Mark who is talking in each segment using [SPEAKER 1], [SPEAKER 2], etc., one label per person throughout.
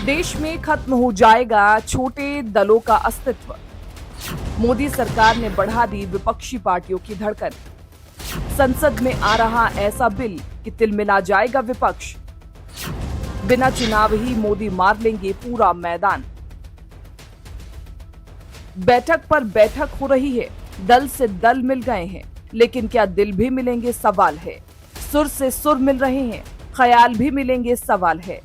[SPEAKER 1] देश में खत्म हो जाएगा छोटे दलों का अस्तित्व। मोदी सरकार ने बढ़ा दी विपक्षी पार्टियों की धड़कन। संसद में आ रहा ऐसा बिल कि तिलमिला जाएगा विपक्ष। बिना चुनाव ही मोदी मार लेंगे पूरा मैदान। बैठक पर बैठक हो रही है, दल से दल मिल गए हैं, लेकिन क्या दिल भी मिलेंगे सवाल है। सुर से सुर मिल रहे हैं, ख्याल भी मिलेंगे सवाल है।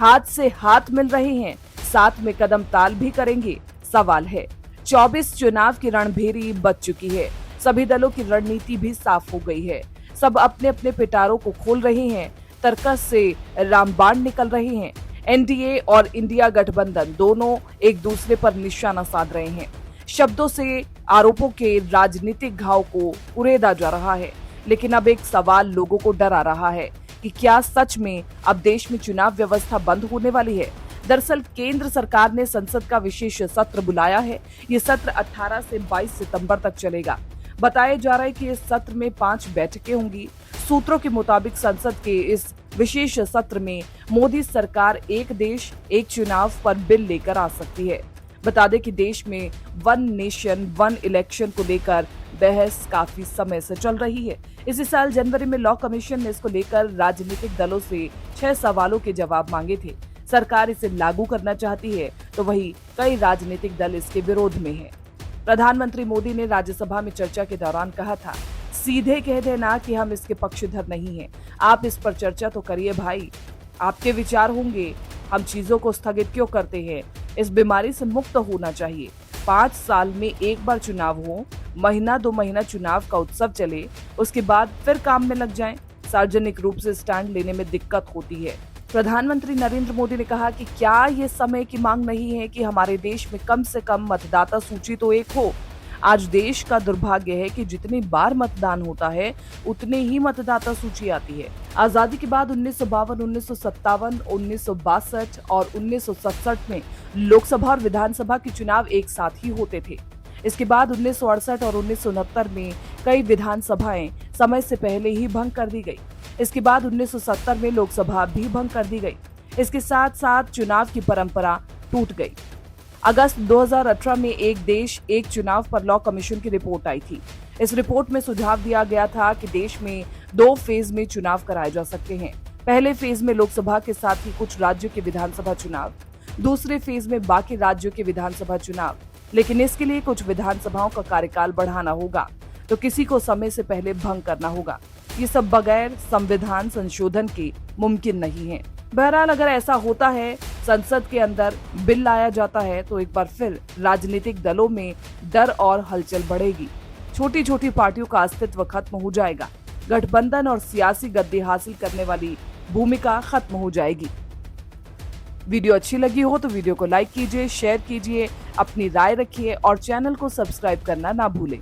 [SPEAKER 1] हाथ से हाथ मिल रहे हैं, साथ में कदम ताल भी करेंगे सवाल है। 24 चुनाव की रणभेरी बज चुकी है, सभी दलों की रणनीति भी साफ हो गई है। सब अपने अपने पिटारों को खोल रहे हैं, तर्कस से रामबाण निकल रहे हैं। एनडीए और इंडिया गठबंधन दोनों एक दूसरे पर निशाना साध रहे हैं। शब्दों से आरोपों के राजनीतिक घाव को उड़ेदा जा रहा है, लेकिन अब एक सवाल लोगों को डरा रहा है कि क्या सच में अब देश में चुनाव व्यवस्था बंद होने वाली है। दरअसल केंद्र सरकार ने संसद का विशेष सत्र बुलाया है। ये सत्र 18 से 22 सितंबर तक चलेगा। बताया जा रहा है कि इस सत्र में 5 बैठकें होंगी। सूत्रों के मुताबिक संसद के इस विशेष सत्र में मोदी सरकार एक देश एक चुनाव पर बिल लेकर आ सकती है। बता दें कि देश में वन नेशन वन इलेक्शन को लेकर बहस काफी समय से चल रही है। इसी साल जनवरी में लॉ कमीशन ने इसको लेकर राजनीतिक दलों से 6 सवालों के जवाब मांगे थे। सरकार इसे लागू करना चाहती है, तो वहीं कई राजनीतिक दल इसके विरोध में हैं। प्रधानमंत्री मोदी ने राज्यसभा में चर्चा के दौरान कहा था, सीधे कह देना कि हम इसके पक्षधर नहीं हैं। आप इस पर चर्चा तो करिए भाई, आपके विचार होंगे। हम चीजों को स्थगित क्यों करते हैं? इस बीमारी से मुक्त होना चाहिए। 5 साल में एक बार चुनाव हो, महीना 2 महीना चुनाव का उत्सव चले, उसके बाद फिर काम में लग जाएं। सार्वजनिक रूप से स्टैंड लेने में दिक्कत होती है। प्रधानमंत्री नरेंद्र मोदी ने कहा कि क्या ये समय की मांग नहीं है कि हमारे देश में कम से कम मतदाता सूची तो एक हो। आज देश का दुर्भाग्य है कि जितनी बार मतदान होता है उतने ही मतदाता सूची आती है। आजादी के बाद 1952, 1957, 1962 और 1967 में लोकसभा और विधानसभा के चुनाव एक साथ ही होते थे। इसके बाद 1968 और 1969 में कई विधानसभाएं समय से पहले ही भंग कर दी गई। इसके बाद 1970 में लोकसभा भी भंग कर दी गई। इसके साथ साथ चुनाव की परंपरा टूट गई। अगस्त 2018 में एक देश एक चुनाव पर लॉ कमीशन की रिपोर्ट आई थी। इस रिपोर्ट में सुझाव दिया गया था कि देश में 2 फेज में चुनाव कराए जा सकते हैं। पहले फेज में लोकसभा के साथ ही कुछ राज्यों के विधानसभा चुनाव, दूसरे फेज में बाकी राज्यों के विधानसभा चुनाव। लेकिन इसके लिए कुछ विधानसभाओं का कार्यकाल बढ़ाना होगा, तो किसी को समय से पहले भंग करना होगा। ये सब बगैर संविधान संशोधन के मुमकिन नहीं है। बहरहाल अगर ऐसा होता है, संसद के अंदर बिल लाया जाता है, तो एक बार फिर राजनीतिक दलों में डर और हलचल बढ़ेगी। छोटी छोटी पार्टियों का अस्तित्व खत्म हो जाएगा। गठबंधन और सियासी गद्दी हासिल करने वाली भूमिका खत्म हो जाएगी। वीडियो अच्छी लगी हो तो वीडियो को लाइक कीजिए, शेयर कीजिए, अपनी राय रखिए और चैनल को सब्सक्राइब करना ना भूलें।